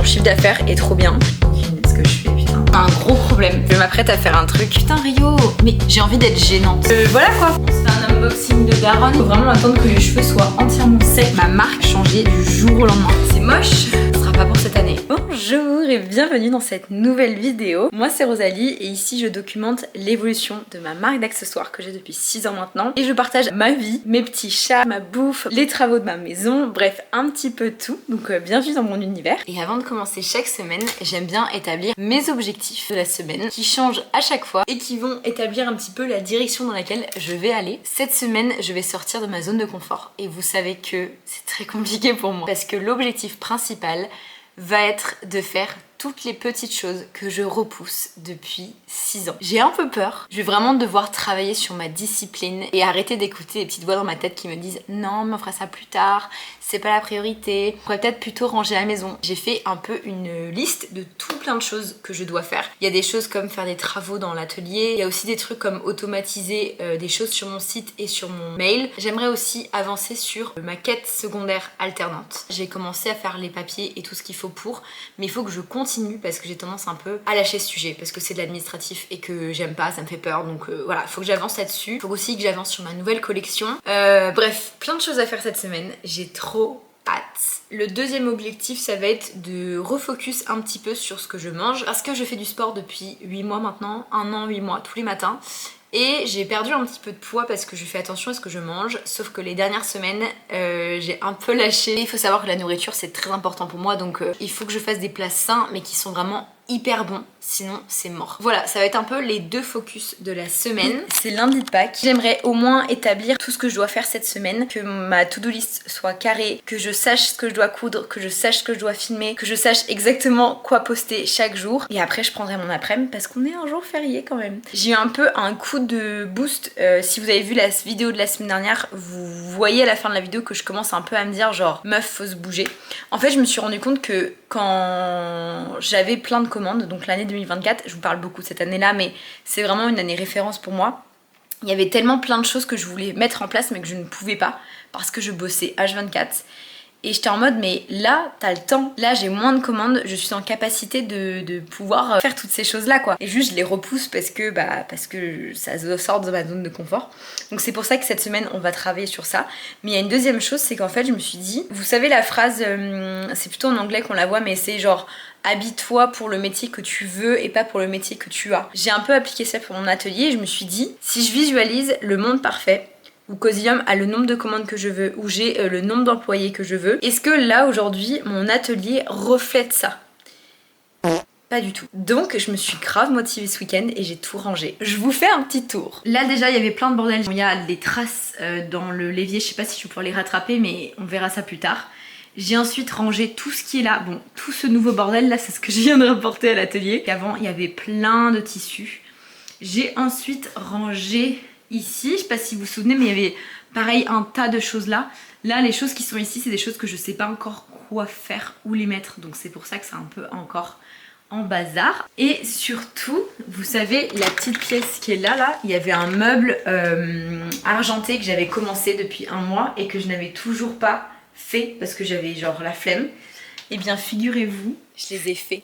Mon chiffre d'affaires est trop bien. Ce que je fais, putain. Un gros problème. Je m'apprête à faire un truc. Putain Rio, mais j'ai envie d'être gênante. Voilà quoi. On se fait un unboxing de Daron. Faut vraiment attendre que les cheveux soient entièrement secs. Ma marque a changé du jour au lendemain. C'est moche. Ce sera pas pour cette année. Bonjour et bienvenue dans cette nouvelle vidéo. Moi c'est Rosalie et ici je documente l'évolution de ma marque d'accessoires que j'ai depuis 6 ans maintenant. Et je partage ma vie, mes petits chats, ma bouffe, les travaux de ma maison, bref un petit peu tout. Donc bienvenue dans mon univers. Et avant de commencer chaque semaine, j'aime bien établir mes objectifs de la semaine qui changent à chaque fois et qui vont établir un petit peu la direction dans laquelle je vais aller. Cette semaine, je vais sortir de ma zone de confort et vous savez que c'est très compliqué pour moi parce que l'objectif principal va être de faire toutes les petites choses que je repousse depuis 6 ans. J'ai un peu peur, je vais vraiment devoir travailler sur ma discipline et arrêter d'écouter les petites voix dans ma tête qui me disent non mais on fera ça plus tard, c'est pas la priorité, on pourrait peut-être plutôt ranger la maison. J'ai fait un peu une liste de tout plein de choses que je dois faire. Il y a des choses comme faire des travaux dans l'atelier, il y a aussi des trucs comme automatiser des choses sur mon site et sur mon mail. J'aimerais aussi avancer sur ma quête secondaire alternante. J'ai commencé à faire les papiers et tout ce qu'il faut pour, mais il faut que je continue parce que j'ai tendance un peu à lâcher ce sujet parce que c'est de l'administratif et que j'aime pas, ça me fait peur, donc voilà, faut que j'avance là-dessus. Faut aussi que j'avance sur ma nouvelle collection. Bref, plein de choses à faire cette semaine, j'ai trop hâte. Le deuxième objectif, ça va être de refocus un petit peu sur ce que je mange parce que je fais du sport depuis 8 mois maintenant, 1 an, 8 mois, tous les matins. Et j'ai perdu un petit peu de poids parce que je fais attention à ce que je mange, sauf que les dernières semaines j'ai un peu lâché. Il faut savoir que la nourriture c'est très important pour moi, donc il faut que je fasse des plats sains mais qui sont vraiment hyper bons, sinon c'est mort. Voilà, ça va être un peu les deux focus de la semaine. C'est lundi de Pâques. J'aimerais au moins établir tout ce que je dois faire cette semaine, que ma to-do list soit carrée, que je sache ce que je dois coudre, que je sache ce que je dois filmer, que je sache exactement quoi poster chaque jour. Et après je prendrai mon après-midi parce qu'on est un jour férié quand même. J'ai eu un peu un coup de boost. Si vous avez vu la vidéo de la semaine dernière, vous voyez à la fin de la vidéo que je commence un peu à me dire genre meuf faut se bouger. En fait je me suis rendu compte que quand j'avais plein de commandes, donc l'année 2024, je vous parle beaucoup de cette année-là, mais c'est vraiment une année référence pour moi. Il y avait tellement plein de choses que je voulais mettre en place mais que je ne pouvais pas parce que je bossais H24. Et j'étais en mode mais là t'as le temps, là j'ai moins de commandes, je suis en capacité de pouvoir faire toutes ces choses là quoi. Et juste je les repousse parce que ça sort de ma zone de confort. Donc c'est pour ça que cette semaine on va travailler sur ça. Mais il y a une deuxième chose, c'est qu'en fait je me suis dit, vous savez la phrase, c'est plutôt en anglais qu'on la voit mais c'est genre habille-toi pour le métier que tu veux et pas pour le métier que tu as. J'ai un peu appliqué ça pour mon atelier et je me suis dit, si je visualise le monde parfait, où Cosium a le nombre de commandes que je veux, où j'ai le nombre d'employés que je veux, est-ce que là aujourd'hui mon atelier reflète ça? Pas du tout. Donc je me suis grave motivée ce week-end et j'ai tout rangé. Je vous fais un petit tour. Là déjà il y avait plein de bordel. Il y a des traces dans le l'évier, je sais pas si je vais pouvoir les rattraper mais on verra ça plus tard. J'ai ensuite rangé tout ce qui est là. Bon, tout ce nouveau bordel là c'est ce que je viens de rapporter à l'atelier. Avant il y avait plein de tissus. J'ai ensuite rangé ici, je sais pas si vous vous souvenez mais il y avait pareil un tas de choses là. Là les choses qui sont ici c'est des choses que je sais pas encore quoi faire, où les mettre. Donc c'est pour ça que c'est un peu encore en bazar. Et surtout, vous savez la petite pièce qui est là, il y avait un meuble argenté que j'avais commencé depuis 1 mois et que je n'avais toujours pas fait parce que j'avais genre la flemme. Et bien figurez-vous, je les ai fait.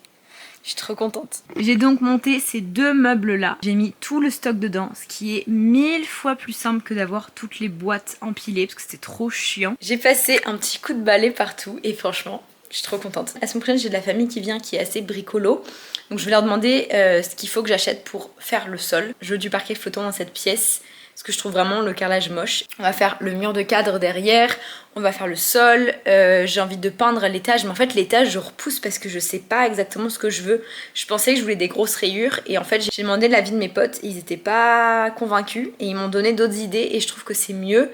Je suis trop contente. J'ai donc monté ces 2 meubles là. J'ai mis tout le stock dedans, ce qui est 1000 fois plus simple que d'avoir toutes les boîtes empilées parce que c'était trop chiant. J'ai passé un petit coup de balai partout et franchement, je suis trop contente. La semaine prochaine, j'ai de la famille qui vient qui est assez bricolo. Donc je vais leur demander ce qu'il faut que j'achète pour faire le sol. Je veux du parquet flottant dans cette pièce parce que je trouve vraiment le carrelage moche. On va faire le mur de cadre derrière, on va faire le sol, j'ai envie de peindre l'étage, mais en fait l'étage je repousse parce que je sais pas exactement ce que je veux. Je pensais que je voulais des grosses rayures et en fait j'ai demandé l'avis de mes potes, ils étaient pas convaincus et ils m'ont donné d'autres idées et je trouve que c'est mieux.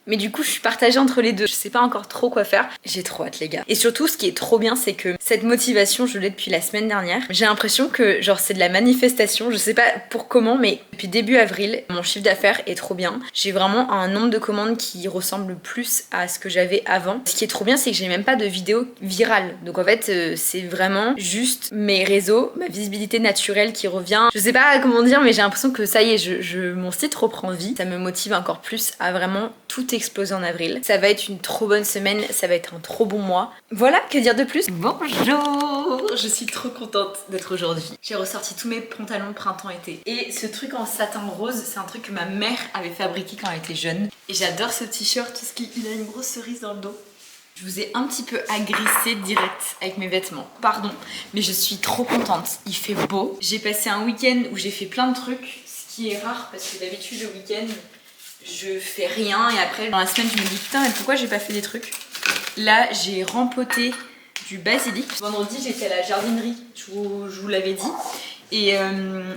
Mais du coup je suis partagée entre les deux, je sais pas encore trop quoi faire. J'ai trop hâte les gars. Et surtout ce qui est trop bien c'est que cette motivation je l'ai depuis la semaine dernière. J'ai l'impression que genre c'est de la manifestation, je sais pas pour comment mais depuis début avril mon chiffre d'affaires est trop bien. J'ai vraiment un nombre de commandes qui ressemble plus à ce que j'avais avant. Ce qui est trop bien c'est que j'ai même pas de vidéo virale. Donc en fait c'est vraiment juste mes réseaux, ma visibilité naturelle qui revient. Je sais pas comment dire mais j'ai l'impression que ça y est, mon site reprend vie. Ça me motive encore plus à vraiment tout tout exploser en avril. Ça va être une trop bonne semaine, ça va être un trop bon mois. Voilà, que dire de plus? Bonjour! Je suis trop contente d'être aujourd'hui. J'ai ressorti tous mes pantalons printemps-été. Et ce truc en satin rose, c'est un truc que ma mère avait fabriqué quand elle était jeune. Et j'adore ce t-shirt parce qu'il a une grosse cerise dans le dos. Je vous ai un petit peu agressé direct avec mes vêtements. Pardon, mais je suis trop contente. Il fait beau. J'ai passé un week-end où j'ai fait plein de trucs, ce qui est rare parce que d'habitude le week-end, je fais rien et après dans la semaine je me dis putain mais pourquoi j'ai pas fait des trucs. Là j'ai rempoté du basilic. Vendredi j'étais à la jardinerie, je vous l'avais dit. Et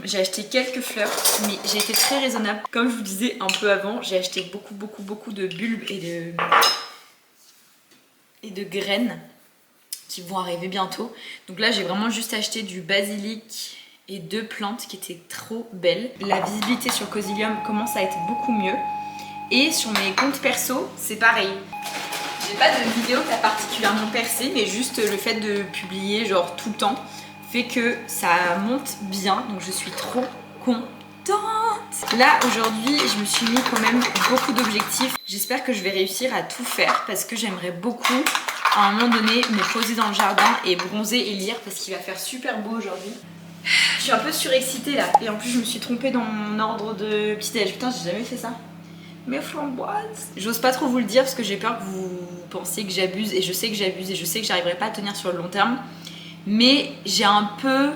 j'ai acheté quelques fleurs, mais j'ai été très raisonnable. Comme je vous disais un peu avant, j'ai acheté beaucoup de bulbes et de graines qui vont arriver bientôt. Donc là j'ai vraiment juste acheté du basilic et 2 plantes qui étaient trop belles. La visibilité sur Cosilium commence à être beaucoup mieux. Et sur mes comptes perso, c'est pareil. J'ai pas de vidéo qui a particulièrement percé, mais juste le fait de publier genre tout le temps fait que ça monte bien. Donc je suis trop contente. Là aujourd'hui je me suis mis quand même beaucoup d'objectifs. J'espère que je vais réussir à tout faire parce que j'aimerais beaucoup à un moment donné me poser dans le jardin et bronzer et lire parce qu'il va faire super beau aujourd'hui. Je suis un peu surexcitée là et en plus je me suis trompée dans mon ordre de petit-déj. Putain j'ai jamais fait ça. Mes framboises. J'ose pas trop vous le dire parce que j'ai peur que vous pensiez que j'abuse et je sais que j'abuse et je sais que j'arriverai pas à tenir sur le long terme. Mais j'ai un peu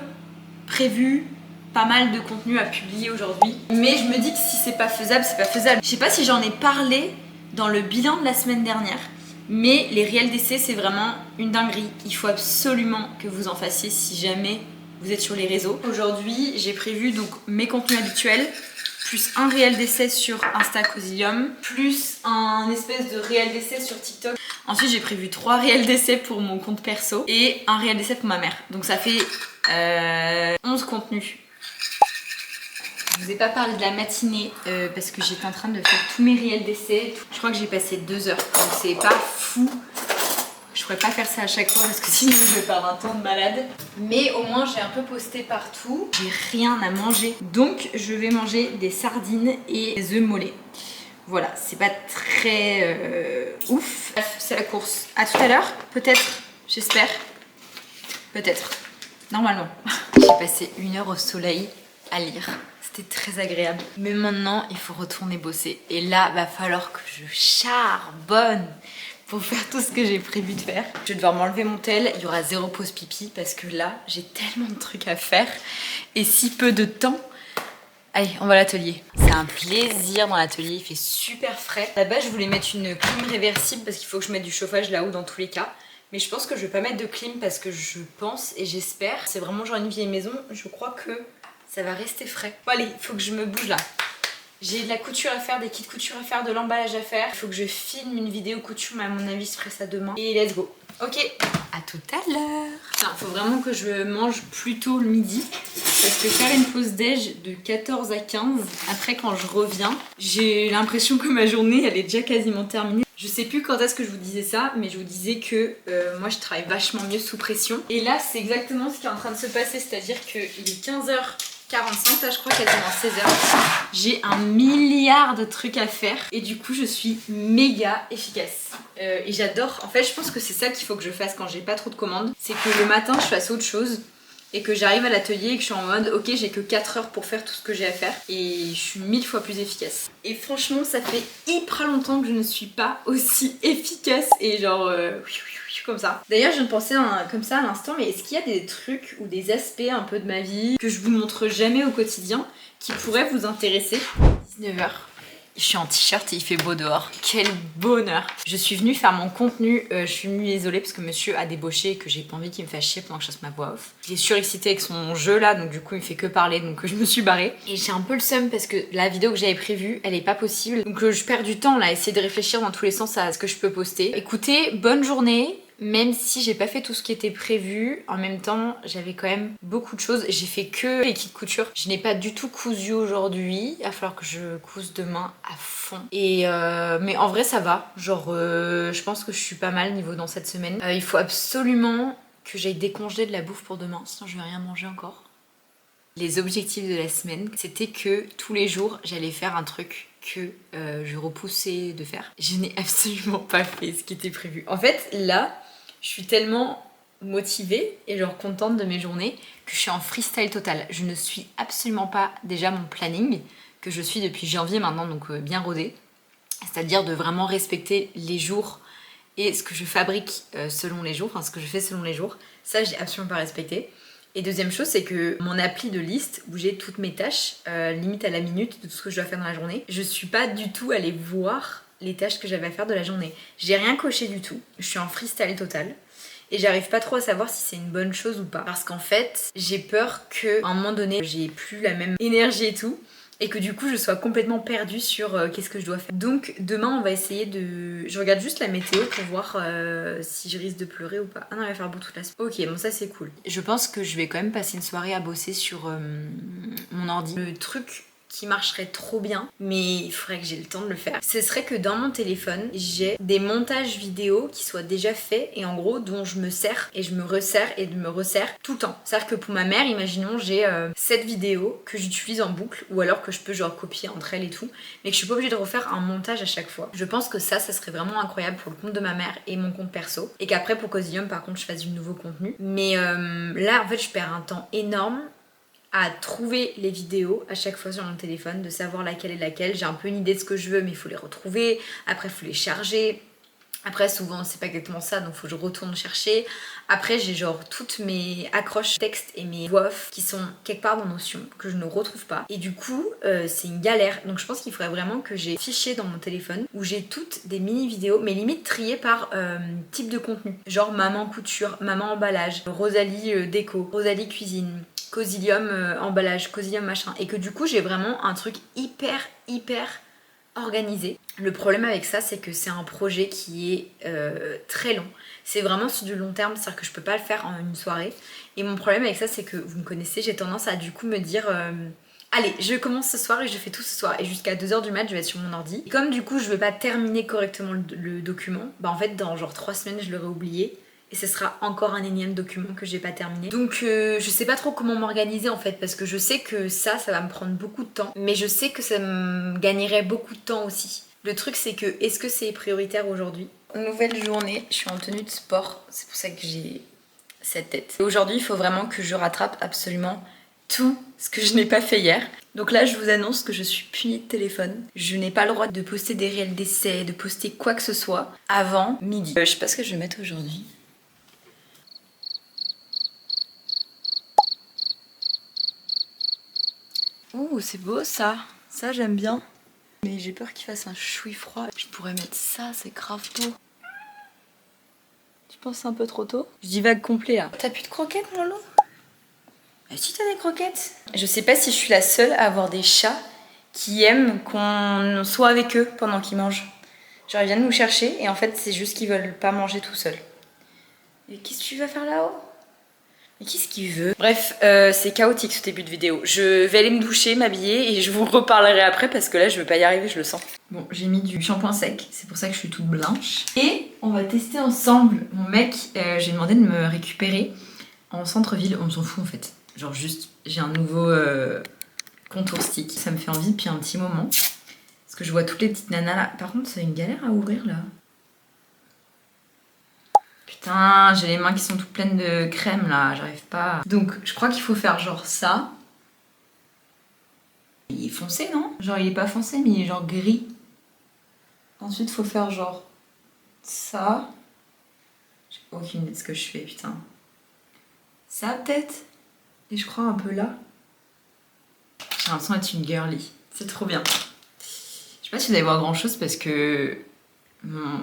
prévu pas mal de contenu à publier aujourd'hui. Mais je me dis que si c'est pas faisable, c'est pas faisable. Je sais pas si j'en ai parlé dans le bilan de la semaine dernière, mais les réels d'essai c'est vraiment une dinguerie. Il faut absolument que vous en fassiez si jamais vous êtes sur les réseaux. Aujourd'hui j'ai prévu donc mes contenus habituels, plus un réel d'essai sur Insta Cosilium, plus un espèce de réel d'essai sur TikTok. Ensuite j'ai prévu 3 réels d'essai pour mon compte perso et un réel d'essai pour ma mère. Donc ça fait 11 contenus. Je vous ai pas parlé de la matinée parce que j'étais en train de faire tous mes réels d'essai. Je crois que j'ai passé 2 heures, donc c'est pas fou. Je pourrais pas faire ça à chaque fois parce que sinon je vais perdre un temps de malade. Mais au moins j'ai un peu posté partout. J'ai rien à manger. Donc je vais manger des sardines et des œufs mollets. Voilà, c'est pas très ouf. Bref, c'est la course. À tout à l'heure, peut-être, j'espère. Peut-être. Normalement. J'ai passé 1 heure au soleil à lire. C'était très agréable. Mais maintenant, il faut retourner bosser. Et là, va falloir que je charbonne pour faire tout ce que j'ai prévu de faire. Je vais devoir m'enlever mon tel, il y aura 0 pause pipi parce que là, j'ai tellement de trucs à faire et si peu de temps. Allez, on va à l'atelier. C'est un plaisir dans l'atelier, il fait super frais. Là-bas, je voulais mettre une clim réversible parce qu'il faut que je mette du chauffage là-haut dans tous les cas. Mais je pense que je vais pas mettre de clim parce que je pense et j'espère, c'est vraiment genre une vieille maison, je crois que ça va rester frais. Bon allez, il faut que je me bouge là. J'ai de la couture à faire, des kits couture à faire, de l'emballage à faire. Il faut que je filme une vidéo couture, mais à mon avis je ferai ça demain. Et let's go. Ok, à tout à l'heure. Il faut vraiment que je mange plus tôt le midi. Parce que faire une pause déj de 14 à 15, après quand je reviens, j'ai l'impression que ma journée elle est déjà quasiment terminée. Je sais plus quand est-ce que je vous disais ça, mais je vous disais que moi je travaille vachement mieux sous pression. Et là c'est exactement ce qui est en train de se passer, c'est-à-dire qu'il est 15h45, là je crois quasiment 16h. J'ai 1 milliard de trucs à faire et du coup je suis méga efficace. Et j'adore, en fait je pense que c'est ça qu'il faut que je fasse quand j'ai pas trop de commandes. C'est que le matin je fasse autre chose et que j'arrive à l'atelier et que je suis en mode ok j'ai que 4 heures pour faire tout ce que j'ai à faire et je suis 1000 fois plus efficace. Et franchement ça fait hyper longtemps que je ne suis pas aussi efficace et genre comme ça. D'ailleurs je viens de penser comme ça à l'instant, mais est-ce qu'il y a des trucs ou des aspects un peu de ma vie que je vous montre jamais au quotidien qui pourraient vous intéresser? 19h. Je suis en t-shirt et il fait beau dehors. Quel bonheur! Je suis venue faire mon contenu, je suis venue l'isoler parce que monsieur a débauché et que j'ai pas envie qu'il me fasse chier pendant que je fasse ma voix off. Il est surexcité avec son jeu là, donc du coup il fait que parler, donc je me suis barrée. Et j'ai un peu le seum parce que la vidéo que j'avais prévue, elle est pas possible. Donc je perds du temps là à essayer de réfléchir dans tous les sens à ce que je peux poster. Écoutez, bonne journée! Même si j'ai pas fait tout ce qui était prévu, en même temps j'avais quand même beaucoup de choses. J'ai fait que les kits couture. Je n'ai pas du tout cousu aujourd'hui. Il va falloir que je couse demain à fond. Et mais en vrai ça va. Genre je pense que je suis pas mal niveau dans cette semaine. Il faut absolument que j'aille décongeler de la bouffe pour demain, sinon je vais rien manger encore. Les objectifs de la semaine, c'était que tous les jours j'allais faire un truc que je repoussais de faire. Je n'ai absolument pas fait ce qui était prévu. En fait, là, je suis tellement motivée et genre contente de mes journées que je suis en freestyle total. Je ne suis absolument pas déjà mon planning que je suis depuis janvier maintenant, donc bien rodé. C'est-à-dire de vraiment respecter les jours et ce que je fabrique selon les jours, enfin ce que je fais selon les jours. Ça, j'ai absolument pas respecté. Et deuxième chose, c'est que mon appli de liste où j'ai toutes mes tâches, limite à la minute de tout ce que je dois faire dans la journée, je suis pas du tout allée voir les tâches que j'avais à faire de la journée. J'ai rien coché du tout. Je suis en freestyle total. Et j'arrive pas trop à savoir si c'est une bonne chose ou pas. Parce qu'en fait, j'ai peur qu'à un moment donné, j'ai plus la même énergie et tout. Et que du coup, je sois complètement perdue sur qu'est-ce que je dois faire. Donc demain, on va essayer de... Je regarde juste la météo pour voir si je risque de pleurer ou pas. Ah non, il va faire beau toute la semaine. Ok, bon ça c'est cool. Je pense que je vais quand même passer une soirée à bosser sur mon ordi. Le truc qui marcherait trop bien, mais il faudrait que j'ai le temps de le faire. Ce serait que dans mon téléphone, j'ai des montages vidéo qui soient déjà faits et en gros dont je me sers et je me resserre et je me resserre tout le temps. C'est-à-dire que pour ma mère, imaginons j'ai 7 vidéos que j'utilise en boucle ou alors que je peux genre copier entre elles et tout, mais que je suis pas obligée de refaire un montage à chaque fois. Je pense que ça serait vraiment incroyable pour le compte de ma mère et mon compte perso. Et qu'après pour Cosium par contre je fasse du nouveau contenu. Mais là en fait je perds un temps énorme à trouver les vidéos à chaque fois sur mon téléphone, de savoir laquelle est laquelle. J'ai un peu une idée de ce que je veux mais il faut les retrouver, après il faut les charger, après souvent c'est pas exactement ça donc faut que je retourne chercher. Après j'ai genre toutes mes accroches texte et mes voix off qui sont quelque part dans Notion que je ne retrouve pas et du coup c'est une galère. Donc je pense qu'il faudrait vraiment que j'ai fichier dans mon téléphone où j'ai toutes des mini vidéos mais limite triées par type de contenu, genre maman couture, maman emballage, Rosalie déco, Rosalie cuisine, Cosilium emballage, Cosilium machin, et que du coup j'ai vraiment un truc hyper organisé. Le problème avec ça c'est que c'est un projet qui est très long, c'est vraiment sur du long terme, c'est-à-dire que je peux pas le faire en une soirée et mon problème avec ça c'est que vous me connaissez, j'ai tendance à du coup me dire allez je commence ce soir et je fais tout ce soir et jusqu'à 2h du mat je vais être sur mon ordi et comme du coup je vais pas terminer correctement le document, bah en fait dans genre 3 semaines je l'aurai oublié et ce sera encore un énième document que j'ai pas terminé. Donc je sais pas trop comment m'organiser en fait parce que je sais que ça va me prendre beaucoup de temps mais je sais que ça me gagnerait beaucoup de temps aussi. Le truc c'est que est-ce que c'est prioritaire aujourd'hui? Nouvelle journée, je suis en tenue de sport, c'est pour ça que j'ai cette tête. Aujourd'hui il faut vraiment que je rattrape absolument tout ce que je n'ai pas fait hier. Donc là je vous annonce que je suis punie de téléphone. Je n'ai pas le droit de poster des réels d'essai, de poster quoi que ce soit avant midi. Je sais pas ce que je vais mettre aujourd'hui. Ouh, c'est beau ça. Ça, j'aime bien. Mais j'ai peur qu'il fasse un chouï froid. Je pourrais mettre ça, c'est grave beau. Tu penses c'est un peu trop tôt? Je dis vague complet là. T'as plus de croquettes, mon loup? Si t'as des croquettes. Je sais pas si je suis la seule à avoir des chats qui aiment qu'on soit avec eux pendant qu'ils mangent. Genre ils viennent nous chercher et en fait c'est juste qu'ils veulent pas manger tout seuls. Et qu'est-ce que tu vas faire là-haut? Mais qu'est-ce qu'il veut? Bref, c'est chaotique ce début de vidéo. Je vais aller me doucher, m'habiller et je vous reparlerai après parce que là je vais pas y arriver, je le sens. Bon, j'ai mis du shampoing sec, c'est pour ça que je suis toute blanche. Et on va tester ensemble. Mon mec, j'ai demandé de me récupérer en centre-ville. On s'en fout en fait. Genre juste, j'ai un nouveau contour stick. Ça me fait envie depuis un petit moment. Parce que je vois toutes les petites nanas là. Par contre, c'est une galère à ouvrir là. Putain, j'ai les mains qui sont toutes pleines de crème là, j'arrive pas. Donc je crois qu'il faut faire genre ça. Il est foncé non? Genre il est pas foncé mais il est genre gris. Ensuite il faut faire genre ça. J'ai aucune idée de ce que je fais putain. Ça peut-être. Et je crois un peu là. J'ai l'impression d'être une girly. C'est trop bien. Je sais pas si vous allez voir grand chose parce que mon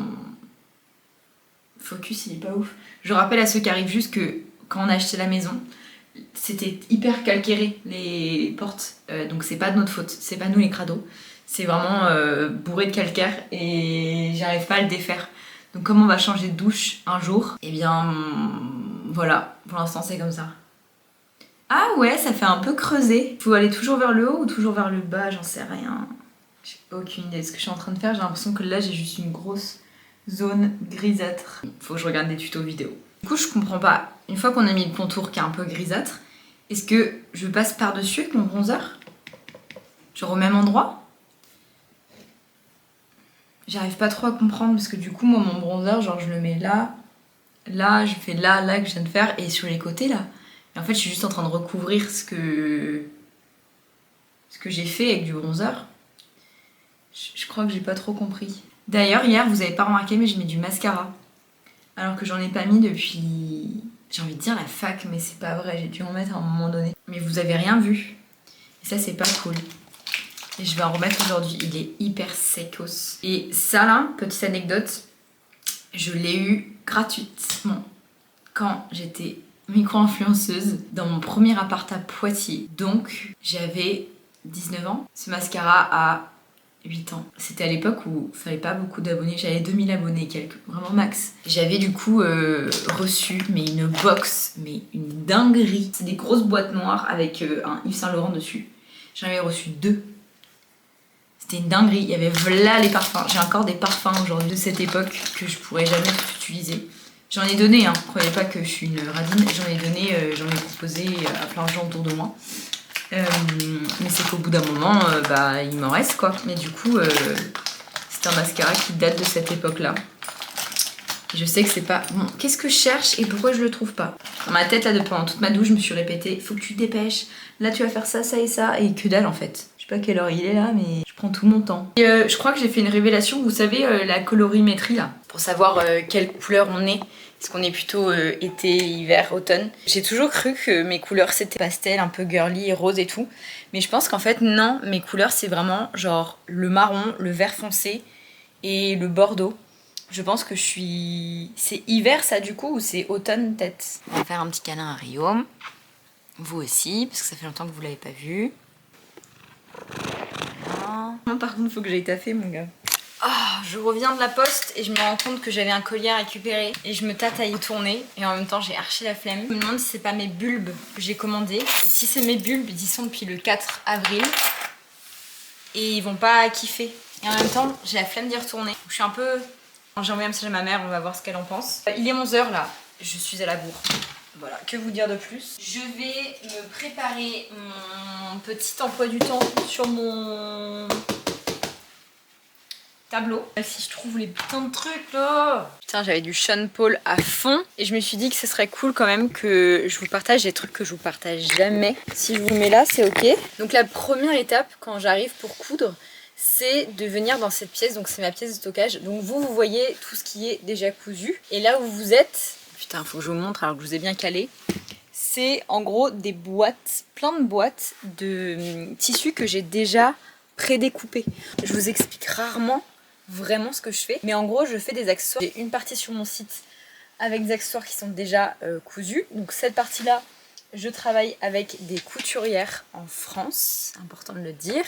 focus il est pas ouf. Je rappelle à ceux qui arrivent juste que quand on a acheté la maison, c'était hyper calcairé les portes, donc c'est pas de notre faute, c'est pas nous les crados, c'est vraiment bourré de calcaire et j'arrive pas à le défaire. Donc comme on va changer de douche un jour, et bien voilà, pour l'instant c'est comme ça. Ah ouais, ça fait un peu creuser. Faut aller toujours vers le haut ou toujours vers le bas, j'en sais rien. J'ai aucune idée de ce que je suis en train de faire, j'ai l'impression que là j'ai juste une grosse zone grisâtre. Faut que je regarde des tutos vidéo. Du coup, je comprends pas. Une fois qu'on a mis le contour qui est un peu grisâtre, est-ce que je passe par-dessus avec mon bronzer? Genre au même endroit? J'arrive pas trop à comprendre parce que du coup moi mon bronzer genre je le mets là, là, je fais là, là que je viens de faire et sur les côtés là. Et en fait je suis juste en train de recouvrir ce que j'ai fait avec du bronzer. Je crois que j'ai pas trop compris. D'ailleurs hier vous avez pas remarqué mais je mets du mascara. Alors que j'en ai pas mis depuis... J'ai envie de dire la fac mais c'est pas vrai, j'ai dû en mettre à un moment donné. Mais vous avez rien vu. Et ça c'est pas cool. Et je vais en remettre aujourd'hui, il est hyper secos. Et ça là, petite anecdote, je l'ai eu gratuitement quand j'étais micro-influenceuse dans mon premier appart à Poitiers. Donc j'avais 19 ans. Ce mascara a 8 ans. C'était à l'époque où il fallait pas beaucoup d'abonnés, j'avais 2000 abonnés quelques, vraiment max. J'avais du coup reçu mais une box, mais une dinguerie. C'est des grosses boîtes noires avec un Yves Saint Laurent dessus. J'en avais reçu 2. C'était une dinguerie, il y avait voilà les parfums. J'ai encore des parfums aujourd'hui de cette époque que je pourrais jamais utiliser. J'en ai donné, hein, croyez pas que je suis une radine, j'en ai donné, j'en ai proposé à plein de gens autour de moi. Mais c'est qu'au bout d'un moment, bah, il m'en reste quoi. Mais du coup, c'est un mascara qui date de cette époque-là. Je sais que c'est pas... Bon, qu'est-ce que je cherche et pourquoi je le trouve pas? Dans ma tête, là, pendant toute ma douche, je me suis répété, faut que tu te dépêches. Là, tu vas faire ça, ça et ça. Et que dalle, en fait. Je sais pas quelle heure il est là, mais je prends tout mon temps. Et je crois que j'ai fait une révélation. Vous savez, la colorimétrie, là. Pour savoir quelle couleur on est. Est-ce qu'on est plutôt été, hiver, automne? J'ai toujours cru que mes couleurs, c'était pastel, un peu girly, rose et tout. Mais je pense qu'en fait, non. Mes couleurs, c'est vraiment genre le marron, le vert foncé et le bordeaux. Je pense que je suis... C'est hiver ça du coup ou c'est automne peut-être? On va faire un petit câlin à Rio. Vous aussi, parce que ça fait longtemps que vous l'avez pas vu. Voilà. Par contre, il faut que j'aille taffer mon gars. Oh, je reviens de la poste et je me rends compte que j'avais un collier à récupérer. Et je me tâte à y tourner. Et en même temps, j'ai archi la flemme. Je me demande si c'est pas mes bulbes que j'ai commandés. Et si c'est mes bulbes, ils y sont depuis le 4 avril. Et ils vont pas kiffer. Et en même temps, j'ai la flemme d'y retourner. Je suis un peu... J'ai envoyé un message à ma mère, on va voir ce qu'elle en pense. Il est 11h là, je suis à la bourre. Voilà, que vous dire de plus? Je vais me préparer mon petit emploi du temps sur mon tableau. Si je trouve les putains de trucs là. Putain, j'avais du Sean Paul à fond. Et je me suis dit que ce serait cool quand même que je vous partage des trucs que je vous partage jamais. Si je vous mets là, c'est ok. Donc la première étape quand j'arrive pour coudre, c'est de venir dans cette pièce, donc c'est ma pièce de stockage. Donc vous voyez tout ce qui est déjà cousu. Et là où vous êtes, putain, faut que je vous montre alors que je vous ai bien calé. C'est en gros des boîtes, plein de boîtes de tissus que j'ai déjà prédécoupés. Je vous explique rarement vraiment ce que je fais. Mais en gros, je fais des accessoires. J'ai une partie sur mon site avec des accessoires qui sont déjà cousus. Donc cette partie-là, je travaille avec des couturières en France, important de le dire.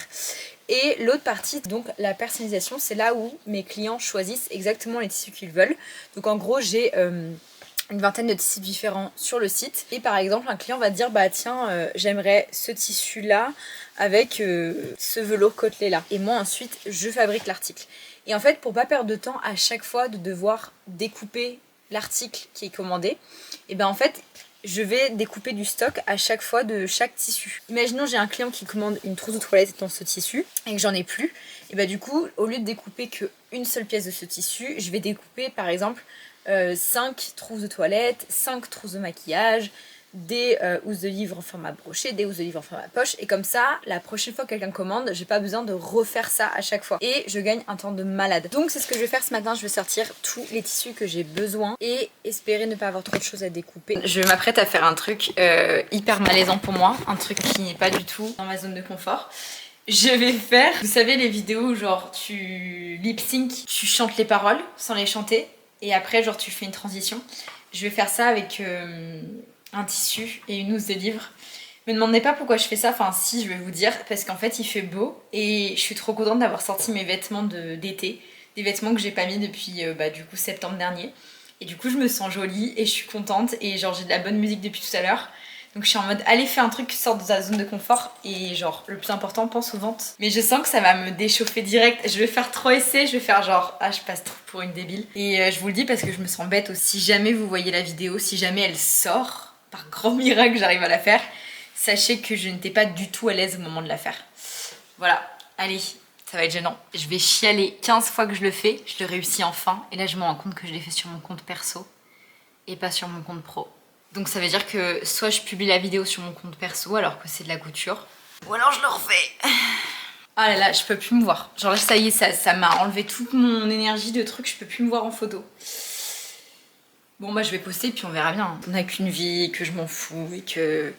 Et l'autre partie, donc la personnalisation, c'est là où mes clients choisissent exactement les tissus qu'ils veulent. Donc en gros, j'ai une vingtaine de tissus différents sur le site. Et par exemple, un client va dire, bah tiens, j'aimerais ce tissu-là avec ce velours côtelé-là. Et moi ensuite, je fabrique l'article. Et en fait, pour pas perdre de temps à chaque fois de devoir découper l'article qui est commandé, et ben en fait, je vais découper du stock à chaque fois de chaque tissu. Imaginons j'ai un client qui commande une trousse de toilette dans ce tissu et que j'en ai plus. Et bah du coup, au lieu de découper qu'une seule pièce de ce tissu, je vais découper par exemple 5 trousses de toilette, 5 trousses de maquillage, des housses de livre en format broché, des housses de livre en format poche. Et comme ça, la prochaine fois que quelqu'un commande, j'ai pas besoin de refaire ça à chaque fois. Et je gagne un temps de malade. Donc c'est ce que je vais faire ce matin. Je vais sortir tous les tissus que j'ai besoin et espérer ne pas avoir trop de choses à découper. Je m'apprête à faire un truc hyper malaisant pour moi. Un truc qui n'est pas du tout dans ma zone de confort. Je vais faire, vous savez les vidéos où genre tu lip sync, tu chantes les paroles sans les chanter. Et après genre tu fais une transition. Je vais faire ça avec... un tissu et une housse de livre. Me demandez pas pourquoi je fais ça, enfin si, je vais vous dire, parce qu'en fait il fait beau et je suis trop contente d'avoir sorti mes vêtements d'été, des vêtements que j'ai pas mis depuis du coup septembre dernier. Et du coup je me sens jolie et je suis contente et genre j'ai de la bonne musique depuis tout à l'heure. Donc je suis en mode allez fais un truc qui sort de ta zone de confort et genre le plus important pense aux ventes. Mais je sens que ça va me déchauffer direct. Je vais faire 3 essais, je vais faire genre ah je passe trop pour une débile. Et je vous le dis parce que je me sens bête aussi. Si jamais vous voyez la vidéo, si jamais elle sort, par grand miracle j'arrive à la faire, sachez que je n'étais pas du tout à l'aise au moment de la faire. Voilà, allez, Ça va être gênant. Je vais chialer 15 fois que je le fais, je le réussis enfin. Et là, je me rends compte que je l'ai fait sur mon compte perso et pas sur mon compte pro. Donc ça veut dire que soit je publie la vidéo sur mon compte perso alors que c'est de la couture, ou alors je le refais. Ah là là, je peux plus me voir. Genre là, ça y est, ça m'a enlevé toute mon énergie de trucs, je peux plus me voir en photo. Bon bah je vais poster puis on verra bien. On n'a qu'une vie, que je m'en fous et que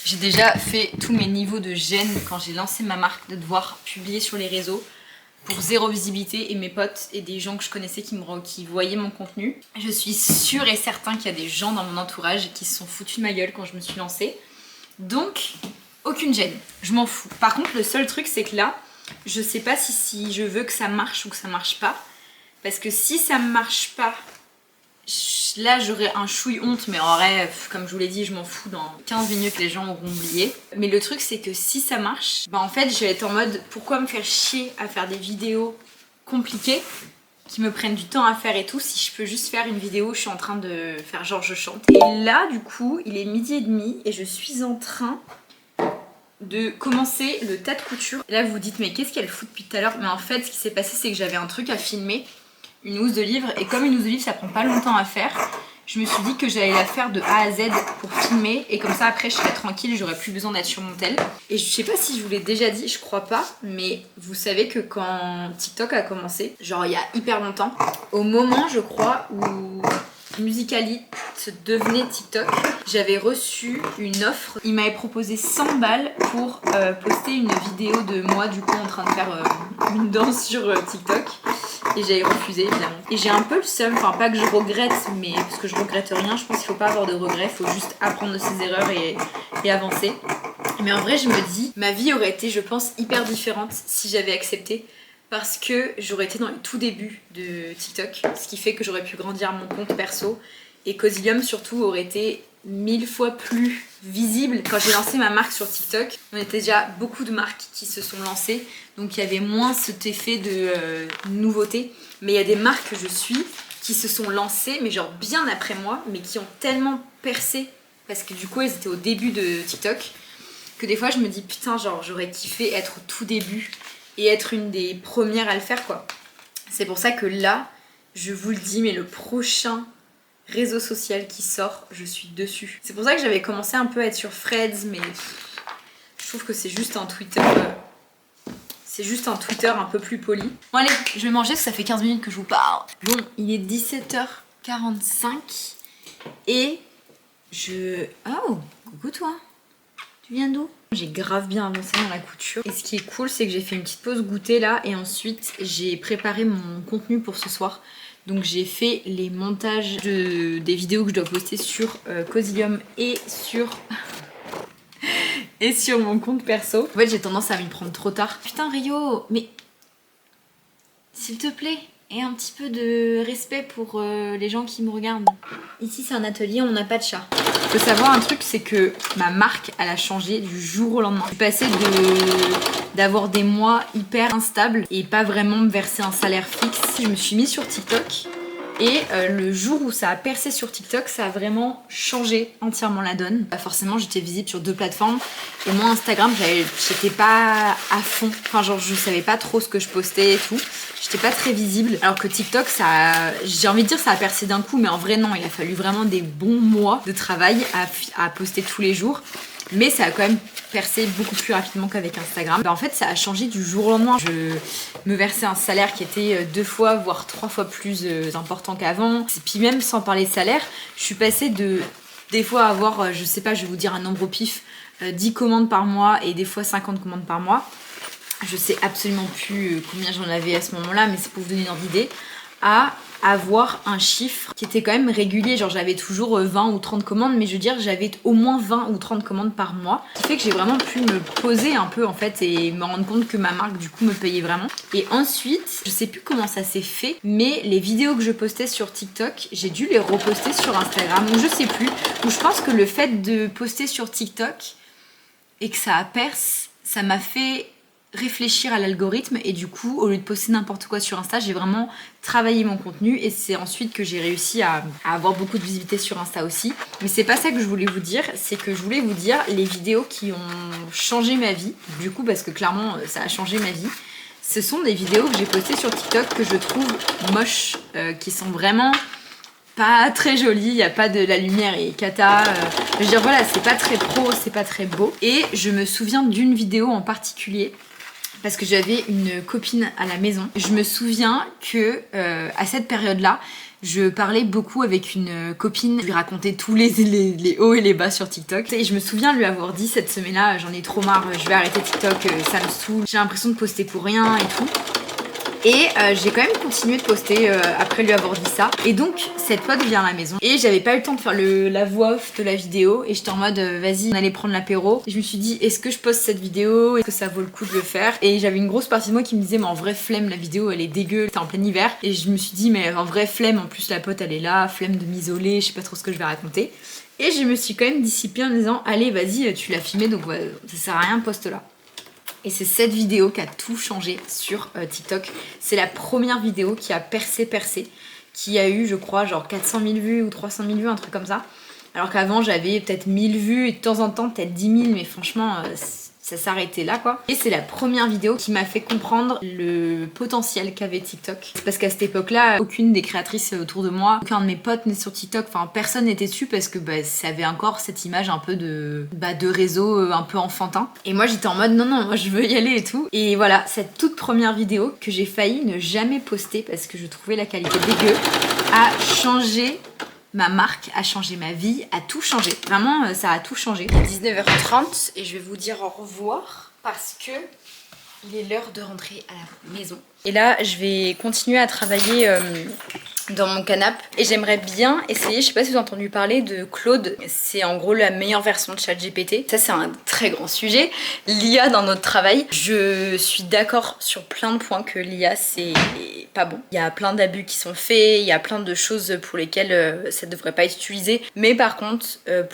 j'ai déjà fait tous mes niveaux de gêne quand j'ai lancé ma marque de devoir publier sur les réseaux pour zéro visibilité et mes potes et des gens que je connaissais qui voyaient mon contenu. Je suis sûre et certain qu'il y a des gens dans mon entourage qui se sont foutus de ma gueule quand je me suis lancée. Donc, aucune gêne, je m'en fous. Par contre, le seul truc c'est que là, je sais pas si je veux que ça marche ou que ça marche pas. Parce que si ça marche pas, là j'aurais un chouille honte, mais en vrai, comme je vous l'ai dit, je m'en fous, dans 15 minutes les gens auront oublié. Mais le truc c'est que si ça marche, bah en fait je vais être en mode pourquoi me faire chier à faire des vidéos compliquées qui me prennent du temps à faire et tout, si je peux juste faire une vidéo où je suis en train de faire genre je chante. Et là du coup il est 12h30 et je suis en train de commencer le tas de couture. Et là vous vous dites mais qu'est-ce qu'elle fout depuis tout à l'heure? Mais en fait ce qui s'est passé c'est que j'avais un truc à filmer, une housse de livre, et comme une housse de livre ça prend pas longtemps à faire, je me suis dit que j'allais la faire de A à Z pour filmer et comme ça après je serais tranquille, j'aurais plus besoin d'être sur mon tel. Et je sais pas si je vous l'ai déjà dit, je crois pas, mais vous savez que quand TikTok a commencé, genre il y a hyper longtemps, au moment je crois où Musical.ly devenait TikTok, j'avais reçu une offre. Il m'avait proposé 100 balles pour poster une vidéo de moi du coup en train de faire une danse sur TikTok. Et j'avais refusé évidemment. Et j'ai un peu le seum, enfin pas que je regrette, mais parce que je regrette rien, je pense qu'il faut pas avoir de regrets, il faut juste apprendre de ses erreurs et avancer. Mais en vrai je me dis, ma vie aurait été je pense hyper différente si j'avais accepté. Parce que j'aurais été dans les tout débuts de TikTok, ce qui fait que j'aurais pu grandir mon compte perso. Et Cosilium surtout aurait été 1000 fois plus visible. Quand j'ai lancé ma marque sur TikTok, on était déjà beaucoup de marques qui se sont lancées. Donc il y avait moins cet effet de nouveauté. Mais il y a des marques que je suis qui se sont lancées, mais genre bien après moi, mais qui ont tellement percé. Parce que du coup elles étaient au début de TikTok. Que des fois je me dis putain genre j'aurais kiffé être au tout début. Et être une des premières à le faire quoi. C'est pour ça que là, je vous le dis, mais le prochain réseau social qui sort, je suis dessus. C'est pour ça que j'avais commencé un peu à être sur Threads, mais je trouve que c'est juste un Twitter. C'est juste un Twitter un peu plus poli. Bon allez, je vais manger parce que ça fait 15 minutes que je vous parle. Bon, il est 17h45 et je... Oh, coucou toi. Tu viens d'où? J'ai grave bien avancé dans la couture. Et ce qui est cool, c'est que j'ai fait une petite pause goûter là. Et ensuite, j'ai préparé mon contenu pour ce soir. Donc j'ai fait les montages des vidéos que je dois poster sur Cosilium et sur... et sur mon compte perso. En fait, j'ai tendance à m'y prendre trop tard. Putain Rio, mais... S'il te plaît, et un petit peu de respect pour les gens qui me regardent. Ici c'est un atelier, on n'a pas de chat. Faut savoir un truc, c'est que ma marque elle a changé du jour au lendemain. Je suis passée d'avoir des mois hyper instables et pas vraiment me verser un salaire fixe. Je me suis mise sur TikTok et le jour où ça a percé sur TikTok, ça a vraiment changé entièrement la donne. Forcément j'étais visible sur 2 plateformes et moi Instagram j'étais pas à fond. Enfin genre je savais pas trop ce que je postais et tout. J'étais pas très visible, alors que TikTok, j'ai envie de dire ça a percé d'un coup, mais en vrai non, il a fallu vraiment des bons mois de travail à poster tous les jours. Mais ça a quand même percé beaucoup plus rapidement qu'avec Instagram. Bah en fait, ça a changé du jour au lendemain. Je me versais un salaire qui était 2 fois, voire 3 fois plus important qu'avant. Et puis même sans parler de salaire, je suis passée des fois à avoir, je sais pas, je vais vous dire un nombre au pif, 10 commandes par mois et des fois 50 commandes par mois. Je sais absolument plus combien j'en avais à ce moment-là, mais c'est pour vous donner une ordre d'idée, à avoir un chiffre qui était quand même régulier. Genre j'avais toujours 20 ou 30 commandes, mais je veux dire j'avais au moins 20 ou 30 commandes par mois. Ce qui fait que j'ai vraiment pu me poser un peu en fait et me rendre compte que ma marque du coup me payait vraiment. Et ensuite, je sais plus comment ça s'est fait, mais les vidéos que je postais sur TikTok, j'ai dû les reposter sur Instagram, ou je sais plus. Ou je pense que le fait de poster sur TikTok et que ça a percé, ça m'a fait réfléchir à l'algorithme et du coup au lieu de poster n'importe quoi sur Insta, j'ai vraiment travaillé mon contenu et c'est ensuite que j'ai réussi à avoir beaucoup de visibilité sur Insta aussi. Mais c'est pas ça que je voulais vous dire, c'est que je voulais vous dire les vidéos qui ont changé ma vie, du coup parce que clairement ça a changé ma vie. Ce sont des vidéos que j'ai postées sur TikTok que je trouve moches, qui sont vraiment pas très jolies, il n'y a pas de la lumière et cata. Je veux dire voilà, c'est pas très pro, c'est pas très beau. Et je me souviens d'une vidéo en particulier parce que j'avais une copine à la maison. Je me souviens que à cette période-là, je parlais beaucoup avec une copine, je lui racontais tous les hauts et les bas sur TikTok. Et je me souviens lui avoir dit cette semaine-là, j'en ai trop marre, je vais arrêter TikTok, ça me saoule, j'ai l'impression de poster pour rien et tout. Et j'ai quand même continué de poster après lui avoir dit ça. Et donc cette pote vient à la maison et j'avais pas eu le temps de faire la voix off de la vidéo et j'étais en mode vas-y on allait prendre l'apéro. Je me suis dit est-ce que je poste cette vidéo, est-ce que ça vaut le coup de le faire? Et j'avais une grosse partie de moi qui me disait mais en vrai flemme, la vidéo elle est dégueu, c'était en plein hiver. Et je me suis dit mais en vrai flemme, en plus la pote elle est là, flemme de m'isoler, je sais pas trop ce que je vais raconter. Et je me suis quand même dissipée en me disant allez vas-y tu l'as filmé donc ouais, ça sert à rien, poste-la. Et c'est cette vidéo qui a tout changé sur TikTok. C'est la première vidéo qui a percé, qui a eu je crois genre 400 000 vues ou 300 000 vues, un truc comme ça. Alors qu'avant j'avais peut-être 1000 vues et de temps en temps peut-être 10 000, mais franchement ça s'arrêtait là quoi. Et c'est la première vidéo qui m'a fait comprendre le potentiel qu'avait TikTok. C'est parce qu'à cette époque-là, aucune des créatrices autour de moi, aucun de mes potes n'est sur TikTok, enfin personne n'était dessus parce que ça avait encore cette image un peu de réseau un peu enfantin. Et moi j'étais en mode non, moi je veux y aller et tout. Et voilà, cette toute première vidéo que j'ai failli ne jamais poster parce que je trouvais la qualité dégueu, a changé ma marque, a changé ma vie, a tout changé. Vraiment, ça a tout changé. Il est 19h30 et je vais vous dire au revoir parce que il est l'heure de rentrer à la maison. Et là, je vais continuer à travailler dans mon canapé et j'aimerais bien essayer, je sais pas si vous avez entendu parler de Claude, c'est en gros la meilleure version de ChatGPT. Ça c'est un très grand sujet, l'IA dans notre travail. Je suis d'accord sur plein de points que l'IA c'est pas bon. Il y a plein d'abus qui sont faits, il y a plein de choses pour lesquelles ça devrait pas être utilisé. Mais par contre,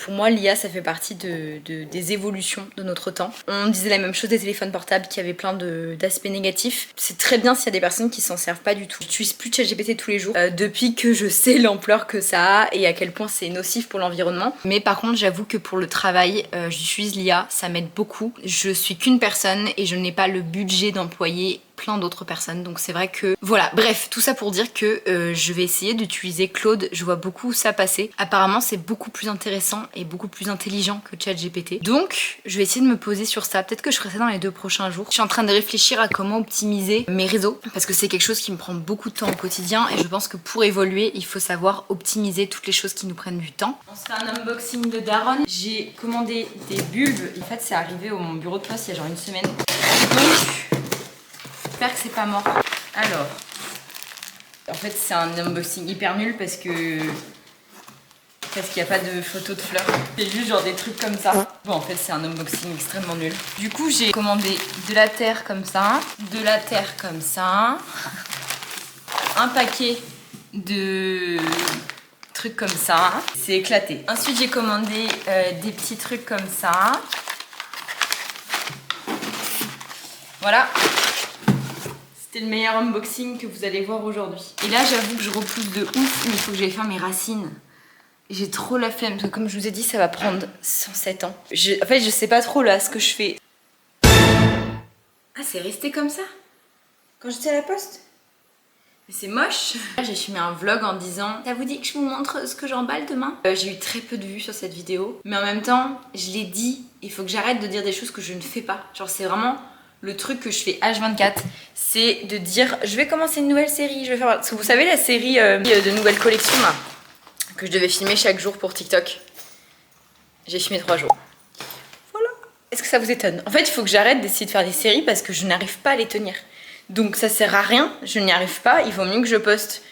pour moi l'IA ça fait partie des évolutions de notre temps. On disait la même chose des téléphones portables qui avaient plein d'aspects négatifs. C'est très bien s'il y a des personnes qui s'en servent pas du tout. J'utilise plus ChatGPT tous les jours. Depuis que je sais l'ampleur que ça a et à quel point c'est nocif pour l'environnement. Mais par contre, j'avoue que pour le travail, j'utilise l'IA, ça m'aide beaucoup. Je suis qu'une personne et je n'ai pas le budget d'employer plein d'autres personnes, donc c'est vrai que voilà, bref, tout ça pour dire que je vais essayer d'utiliser Claude. Je vois beaucoup ça passer, apparemment c'est beaucoup plus intéressant et beaucoup plus intelligent que ChatGPT, donc je vais essayer de me poser sur ça. Peut-être que je ferai ça dans les 2 prochains jours. Je suis en train de réfléchir à comment optimiser mes réseaux parce que c'est quelque chose qui me prend beaucoup de temps au quotidien et je pense que pour évoluer il faut savoir optimiser toutes les choses qui nous prennent du temps. On se fait un unboxing de Daron. J'ai commandé des bulbes, en fait c'est arrivé au mon bureau de poste il y a genre une semaine, donc j'espère que c'est pas mort. Alors, en fait c'est un unboxing hyper nul parce qu'il n'y a pas de photo de fleurs. C'est juste genre des trucs comme ça. Bon en fait c'est un unboxing extrêmement nul. Du coup j'ai commandé de la terre comme ça, de la terre comme ça, un paquet de trucs comme ça. C'est éclaté. Ensuite j'ai commandé des petits trucs comme ça. Voilà. C'est le meilleur unboxing que vous allez voir aujourd'hui. Et là j'avoue que je repousse de ouf, mais il faut que j'aille faire mes racines. J'ai trop la flemme, parce que comme je vous ai dit, ça va prendre 107 ans. En fait je sais pas trop là ce que je fais. Ah c'est resté comme ça quand j'étais à la poste? Mais c'est moche. J'ai filmé un vlog en disant ça vous dit que je vous montre ce que j'emballe demain? J'ai eu très peu de vues sur cette vidéo, mais en même temps je l'ai dit, il faut que j'arrête de dire des choses que je ne fais pas. Genre c'est vraiment le truc que je fais H24, c'est de dire je vais commencer une nouvelle série, je vais faire... Parce que vous savez la série de nouvelles collections là, que je devais filmer chaque jour pour TikTok. J'ai filmé 3 jours. Voilà. Est-ce que ça vous étonne? En fait il faut que j'arrête d'essayer de faire des séries parce que je n'arrive pas à les tenir. Donc ça sert à rien, je n'y arrive pas, il vaut mieux que je poste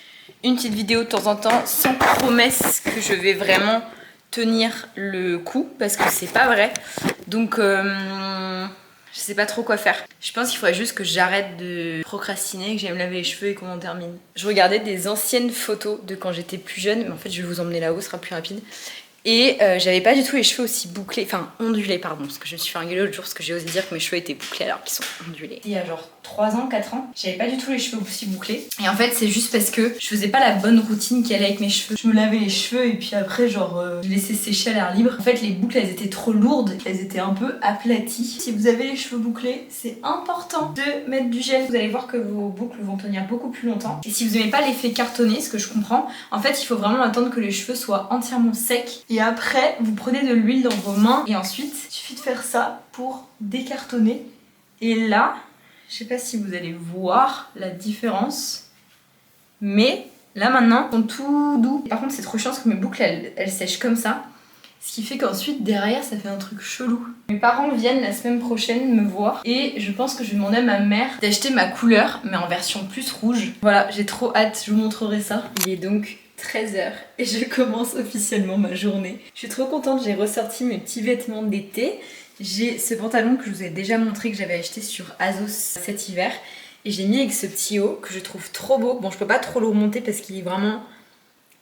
une petite vidéo de temps en temps sans promesse que je vais vraiment tenir le coup parce que c'est pas vrai. Donc je sais pas trop quoi faire. Je pense qu'il faudrait juste que j'arrête de procrastiner, que j'aille me laver les cheveux et qu'on en termine. Je regardais des anciennes photos de quand j'étais plus jeune, mais en fait je vais vous emmener là-haut, ce sera plus rapide. Et j'avais pas du tout les cheveux aussi bouclés, enfin ondulés pardon, parce que je me suis fait engueuler l'autre jour parce que j'ai osé dire que mes cheveux étaient bouclés alors qu'ils sont ondulés. Il y a genre 3 ans, 4 ans, j'avais pas du tout les cheveux aussi bouclés. Et en fait c'est juste parce que je faisais pas la bonne routine qui allait avec mes cheveux. Je me lavais les cheveux et puis après genre je laissais sécher à l'air libre. En fait les boucles elles étaient trop lourdes, elles étaient un peu aplaties. Si vous avez les cheveux bouclés, c'est important de mettre du gel. Vous allez voir que vos boucles vont tenir beaucoup plus longtemps. Et si vous aimez pas l'effet cartonné, ce que je comprends, en fait il faut vraiment attendre que les cheveux soient entièrement secs. Et après vous prenez de l'huile dans vos mains et ensuite il suffit de faire ça pour décartonner. Et là, je sais pas si vous allez voir la différence, mais là maintenant ils sont tout doux. Par contre c'est trop chiant parce que mes boucles elles sèchent comme ça. Ce qui fait qu'ensuite derrière ça fait un truc chelou. Mes parents viennent la semaine prochaine me voir et je pense que je vais demander à ma mère d'acheter ma couleur mais en version plus rouge. Voilà, j'ai trop hâte, je vous montrerai ça. Il est donc 13h et je commence officiellement ma journée. Je suis trop contente, j'ai ressorti mes petits vêtements d'été. J'ai ce pantalon que je vous ai déjà montré que j'avais acheté sur Azos cet hiver et j'ai mis avec ce petit haut que je trouve trop beau. Bon je peux pas trop le remonter parce qu'il est vraiment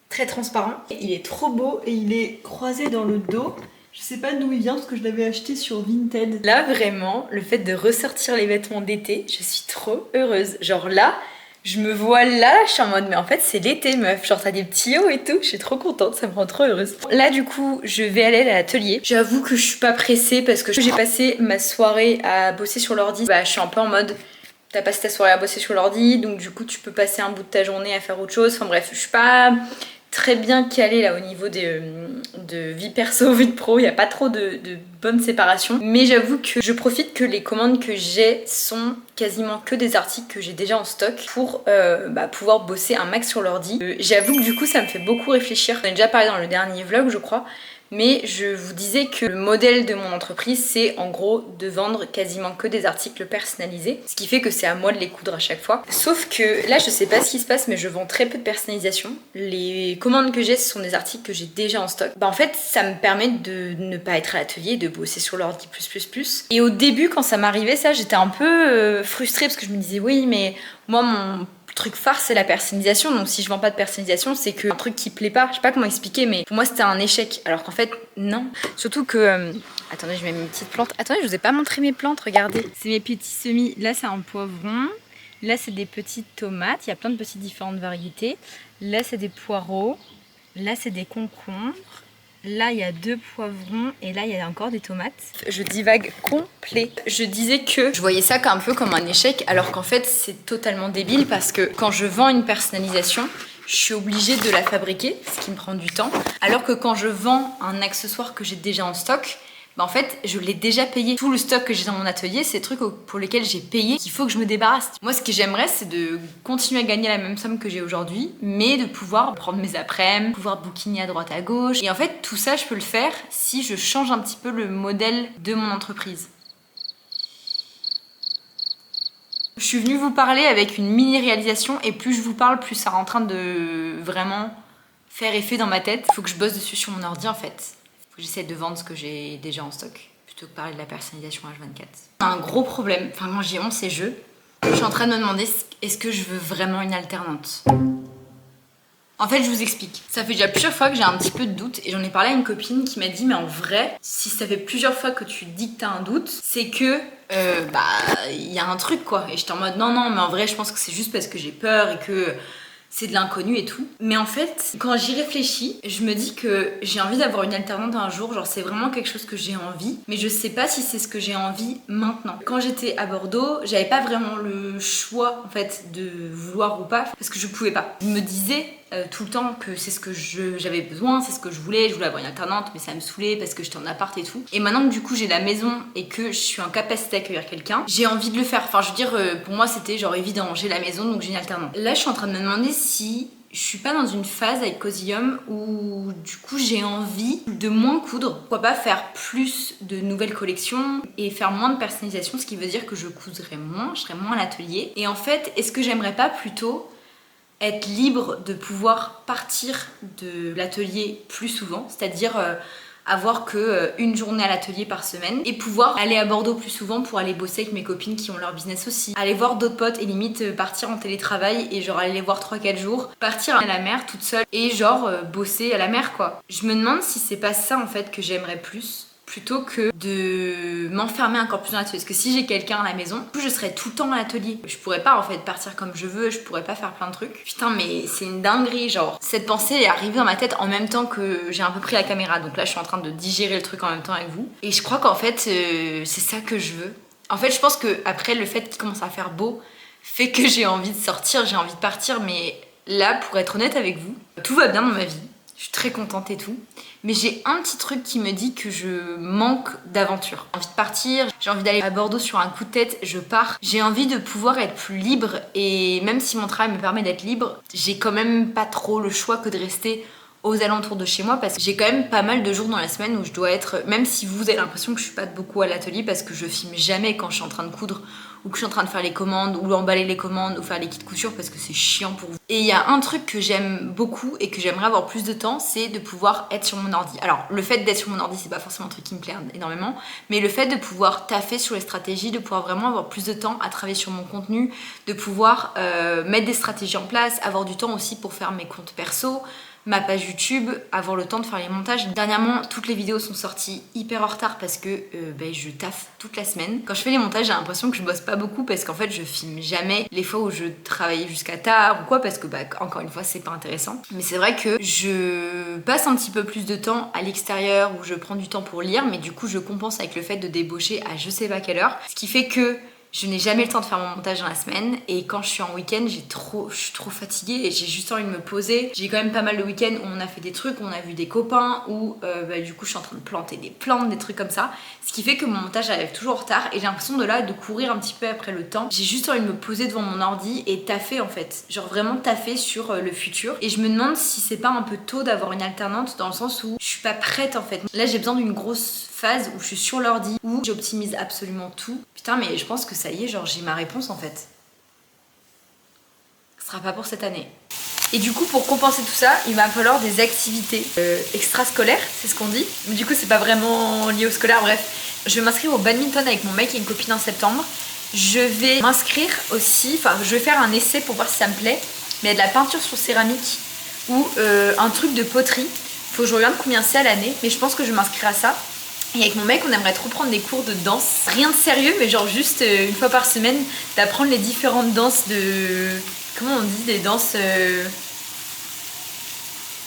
très transparent. Il est trop beau et il est croisé dans le dos. Je sais pas d'où il vient parce que je l'avais acheté sur Vinted. Là vraiment, le fait de ressortir les vêtements d'été, je suis trop heureuse. Genre là, je me vois là, je suis en mode mais en fait c'est l'été meuf, genre t'as des petits hauts et tout, je suis trop contente, ça me rend trop heureuse. Là du coup je vais aller à l'atelier. J'avoue que je suis pas pressée parce que j'ai passé ma soirée à bosser sur l'ordi. Bah je suis un peu en mode t'as passé ta soirée à bosser sur l'ordi donc du coup tu peux passer un bout de ta journée à faire autre chose. Enfin bref, je suis pas très bien calée là au niveau de vie perso, vie de pro, il n'y a pas trop de bonne séparation. Mais j'avoue que je profite que les commandes que j'ai sont quasiment que des articles que j'ai déjà en stock pour pouvoir bosser un max sur l'ordi. J'avoue que du coup ça me fait beaucoup réfléchir. J'en ai déjà parlé dans le dernier vlog je crois. Mais je vous disais que le modèle de mon entreprise, c'est en gros de vendre quasiment que des articles personnalisés. Ce qui fait que c'est à moi de les coudre à chaque fois. Sauf que là, je sais pas ce qui se passe, mais je vends très peu de personnalisation. Les commandes que j'ai, ce sont des articles que j'ai déjà en stock. Bah en fait, ça me permet de ne pas être à l'atelier, de bosser sur l'ordi plus. Et au début, quand ça m'arrivait ça, j'étais un peu frustrée parce que je me disais oui, mais moi mon truc phare c'est la personnalisation, donc si je vends pas de personnalisation c'est que un truc qui plaît pas, je sais pas comment expliquer mais pour moi c'était un échec alors qu'en fait non, surtout que attendez je mets mes petites plantes, attendez je vous ai pas montré mes plantes, regardez, c'est mes petits semis, là c'est un poivron, là c'est des petites tomates, il y a plein de petites différentes variétés, là c'est des poireaux, là c'est des concombres. Là, il y a 2 poivrons et là, il y a encore des tomates. Je divague complet. Je disais que je voyais ça un peu comme un échec alors qu'en fait, c'est totalement débile parce que quand je vends une personnalisation, je suis obligée de la fabriquer, ce qui me prend du temps. Alors que quand je vends un accessoire que j'ai déjà en stock, bah en fait, je l'ai déjà payé. Tout le stock que j'ai dans mon atelier, c'est des trucs pour lesquels j'ai payé, qu'il faut que je me débarrasse. Moi, ce que j'aimerais, c'est de continuer à gagner la même somme que j'ai aujourd'hui, mais de pouvoir prendre mes après-midi, pouvoir bouquiner à droite à gauche. Et en fait, tout ça, je peux le faire si je change un petit peu le modèle de mon entreprise. Je suis venue vous parler avec une mini-réalisation et plus je vous parle, plus ça est en train de vraiment faire effet dans ma tête. Il faut que je bosse dessus sur mon ordi en fait. J'essaie de vendre ce que j'ai déjà en stock plutôt que parler de la personnalisation H24. Un gros problème, enfin quand j'ai 11 c'est je suis en train de me demander est-ce que je veux vraiment une alternante. En fait je vous explique, ça fait déjà plusieurs fois que j'ai un petit peu de doute et j'en ai parlé à une copine qui m'a dit mais en vrai si ça fait plusieurs fois que tu dis que t'as un doute c'est que y a un truc quoi. Et j'étais en mode non mais en vrai je pense que c'est juste parce que j'ai peur et que c'est de l'inconnu et tout. Mais en fait, quand j'y réfléchis, je me dis que j'ai envie d'avoir une alternante un jour. Genre, c'est vraiment quelque chose que j'ai envie. Mais je sais pas si c'est ce que j'ai envie maintenant. Quand j'étais à Bordeaux, j'avais pas vraiment le choix, en fait, de vouloir ou pas. Parce que je pouvais pas. Je me disais tout le temps que c'est ce que j'avais besoin, c'est ce que je voulais avoir une alternante, mais ça me saoulait parce que j'étais en appart et tout. Et maintenant que du coup j'ai la maison et que je suis en capacité d'accueillir quelqu'un, j'ai envie de le faire. Enfin je veux dire, pour moi c'était genre évident, j'ai la maison donc j'ai une alternante. Là je suis en train de me demander si je suis pas dans une phase avec Cosium où du coup j'ai envie de moins coudre. Pourquoi pas faire plus de nouvelles collections et faire moins de personnalisation, ce qui veut dire que je coudrais moins, je serais moins à l'atelier. Et en fait, est-ce que j'aimerais pas plutôt être libre de pouvoir partir de l'atelier plus souvent, c'est-à-dire avoir que une journée à l'atelier par semaine et pouvoir aller à Bordeaux plus souvent pour aller bosser avec mes copines qui ont leur business aussi. Aller voir d'autres potes et limite partir en télétravail et genre aller les voir 3-4 jours. Partir à la mer toute seule et genre bosser à la mer quoi. Je me demande si c'est pas ça en fait que j'aimerais plus plutôt que de m'enfermer encore plus dans l'atelier. Parce que si j'ai quelqu'un à la maison, je serais tout le temps à l'atelier. Je pourrais pas en fait partir comme je veux, je pourrais pas faire plein de trucs. Putain mais c'est une dinguerie genre. Cette pensée est arrivée dans ma tête en même temps que j'ai un peu pris la caméra. Donc là je suis en train de digérer le truc en même temps avec vous. Et je crois qu'en fait c'est ça que je veux. En fait je pense que après le fait qu'il commence à faire beau fait que j'ai envie de sortir, j'ai envie de partir. Mais là pour être honnête avec vous, tout va bien dans ma vie. Je suis très contente et tout. Mais j'ai un petit truc qui me dit que je manque d'aventure. J'ai envie de partir, j'ai envie d'aller à Bordeaux sur un coup de tête, je pars. J'ai envie de pouvoir être plus libre et même si mon travail me permet d'être libre, j'ai quand même pas trop le choix que de rester aux alentours de chez moi parce que j'ai quand même pas mal de jours dans la semaine où je dois être, même si vous avez l'impression que je suis pas beaucoup à l'atelier parce que je filme jamais quand je suis en train de coudre ou que je suis en train de faire les commandes ou emballer les commandes ou faire les kits de couture parce que c'est chiant pour vous. Et il y a un truc que j'aime beaucoup et que j'aimerais avoir plus de temps, c'est de pouvoir être sur mon ordi. Alors le fait d'être sur mon ordi c'est pas forcément un truc qui me plaît énormément, mais le fait de pouvoir taffer sur les stratégies, de pouvoir vraiment avoir plus de temps à travailler sur mon contenu, de pouvoir mettre des stratégies en place, avoir du temps aussi pour faire mes comptes perso, ma page YouTube, avoir le temps de faire les montages. Dernièrement, toutes les vidéos sont sorties hyper en retard parce que je taffe toute la semaine. Quand je fais les montages, j'ai l'impression que je bosse pas beaucoup parce qu'en fait, je filme jamais les fois où je travaillais jusqu'à tard ou quoi parce que encore une fois, c'est pas intéressant. Mais c'est vrai que je passe un petit peu plus de temps à l'extérieur où je prends du temps pour lire, mais du coup, je compense avec le fait de débaucher à je sais pas quelle heure. Ce qui fait que je n'ai jamais le temps de faire mon montage dans la semaine et quand je suis en week-end, je suis trop fatiguée et j'ai juste envie de me poser. J'ai quand même pas mal de week-ends où on a fait des trucs, où on a vu des copains, où du coup je suis en train de planter des plantes, des trucs comme ça. Ce qui fait que mon montage arrive toujours en retard et j'ai l'impression de courir un petit peu après le temps. J'ai juste envie de me poser devant mon ordi et taffer en fait. Genre vraiment taffer sur le futur. Et je me demande si c'est pas un peu tôt d'avoir une alternante dans le sens où je suis pas prête en fait. Là j'ai besoin d'une grosse phase où je suis sur l'ordi, où j'optimise absolument tout. Putain mais je pense que ça y est, genre j'ai ma réponse en fait. Ce sera pas pour cette année. Et du coup pour compenser tout ça, il va falloir des activités extrascolaires, c'est ce qu'on dit. Mais du coup c'est pas vraiment lié au scolaire, bref. Je vais m'inscrire au badminton avec mon mec et une copine en septembre. Je vais m'inscrire aussi, enfin je vais faire un essai pour voir si ça me plaît. Mais il y a de la peinture sur céramique ou un truc de poterie. Faut que je regarde combien c'est à l'année, mais je pense que je vais m'inscrire à ça. Et avec mon mec, on aimerait trop prendre des cours de danse. Rien de sérieux, mais genre juste une fois par semaine, d'apprendre les différentes danses de... Comment on dit? Des danses...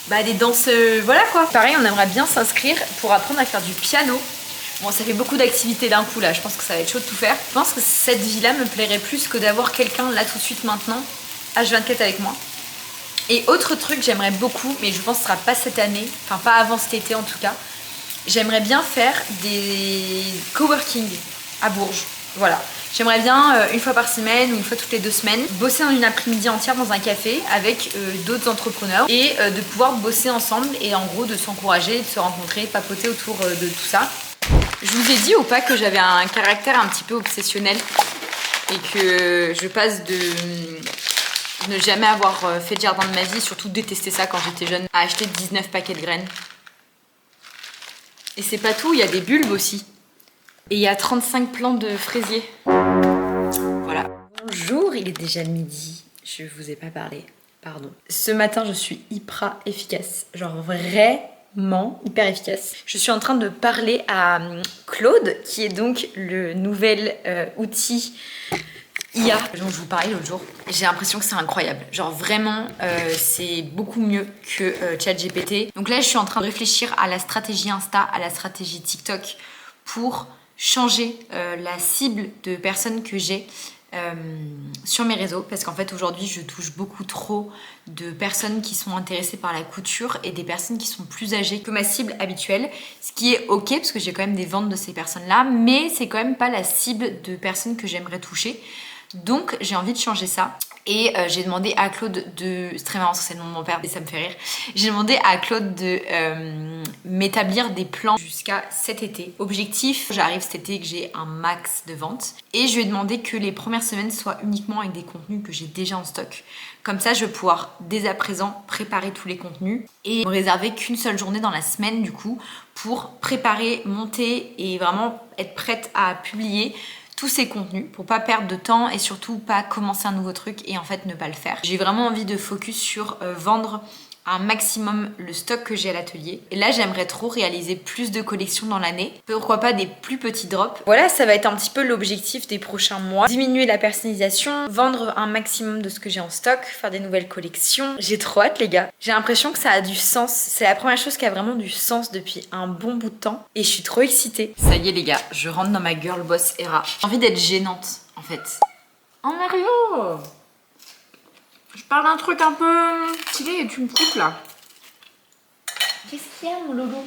des danses... voilà quoi. Pareil, on aimerait bien s'inscrire pour apprendre à faire du piano. Bon, ça fait beaucoup d'activités d'un coup là, je pense que ça va être chaud de tout faire. Je pense que cette vie-là me plairait plus que d'avoir quelqu'un là tout de suite maintenant, H24 avec moi. Et autre truc, j'aimerais beaucoup, mais je pense que ce sera pas cette année, enfin pas avant cet été en tout cas. J'aimerais bien faire des coworking à Bourges. Voilà. J'aimerais bien une fois par semaine ou une fois toutes les 2 semaines bosser dans une après-midi entière dans un café avec d'autres entrepreneurs et de pouvoir bosser ensemble et en gros de s'encourager, de se rencontrer, papoter autour de tout ça. Je vous ai dit ou pas que j'avais un caractère un petit peu obsessionnel et que je passe de ne jamais avoir fait de jardin de ma vie, surtout détester ça quand j'étais jeune, à acheter 19 paquets de graines. Et c'est pas tout, il y a des bulbes aussi. Et il y a 35 plants de fraisier. Voilà. Bonjour, il est déjà midi. Je vous ai pas parlé, pardon. Ce matin, je suis hyper efficace. Genre vraiment hyper efficace. Je suis en train de parler à Claude, qui est donc le nouvel outil IA dont je vous parlais l'autre jour. J'ai l'impression que c'est incroyable. Genre vraiment, c'est beaucoup mieux que ChatGPT. Donc là, je suis en train de réfléchir à la stratégie Insta, à la stratégie TikTok pour changer la cible de personnes que j'ai sur mes réseaux. Parce qu'en fait, aujourd'hui, je touche beaucoup trop de personnes qui sont intéressées par la couture et des personnes qui sont plus âgées que ma cible habituelle. Ce qui est ok, parce que j'ai quand même des ventes de ces personnes-là, mais c'est quand même pas la cible de personnes que j'aimerais toucher. Donc j'ai envie de changer ça Et j'ai demandé à Claude de... C'est très marrant parce que c'est le nom de mon père et ça me fait rire. J'ai demandé à Claude de m'établir des plans jusqu'à cet été. Objectif, j'arrive cet été que j'ai un max de ventes. Et je lui ai demandé que les premières semaines soient uniquement avec des contenus que j'ai déjà en stock. Comme ça, je vais pouvoir dès à présent préparer tous les contenus et me réserver qu'une seule journée dans la semaine du coup pour préparer, monter et vraiment être prête à publier tous ces contenus pour pas perdre de temps et surtout pas commencer un nouveau truc et en fait ne pas le faire. J'ai vraiment envie de focus sur vendre un maximum le stock que j'ai à l'atelier. Et là, j'aimerais trop réaliser plus de collections dans l'année. Pourquoi pas des plus petits drops. Voilà, ça va être un petit peu l'objectif des prochains mois. Diminuer la personnalisation, vendre un maximum de ce que j'ai en stock, faire des nouvelles collections. J'ai trop hâte, les gars. J'ai l'impression que ça a du sens. C'est la première chose qui a vraiment du sens depuis un bon bout de temps. Et je suis trop excitée. Ça y est, les gars, je rentre dans ma girl boss era. J'ai envie d'être gênante, en fait. Oh, Mario! Je parle d'un truc un peu stylé et tu me coupes là. Qu'est-ce qu'il y a, mon logo?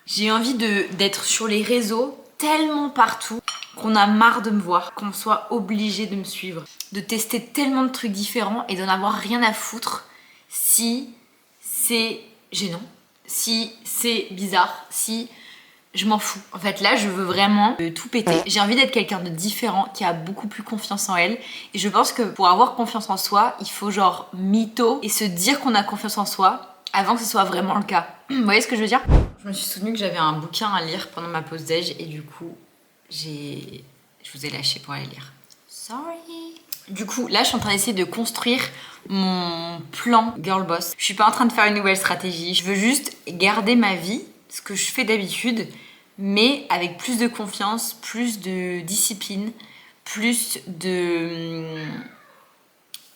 J'ai envie d'être sur les réseaux tellement partout qu'on a marre de me voir, qu'on soit obligé de me suivre, de tester tellement de trucs différents et d'en avoir rien à foutre si c'est gênant, si c'est bizarre, si... Je m'en fous. En fait, là, je veux vraiment tout péter. J'ai envie d'être quelqu'un de différent, qui a beaucoup plus confiance en elle. Et je pense que pour avoir confiance en soi, il faut genre mytho et se dire qu'on a confiance en soi avant que ce soit vraiment le cas. Vous voyez ce que je veux dire? Je me suis souvenue que j'avais un bouquin à lire pendant ma pause déj et du coup, je vous ai lâché pour aller lire. Sorry. Du coup, là, je suis en train d'essayer de construire mon plan girl boss. Je suis pas en train de faire une nouvelle stratégie. Je veux juste garder ma vie, ce que je fais d'habitude, mais avec plus de confiance, plus de discipline, plus de...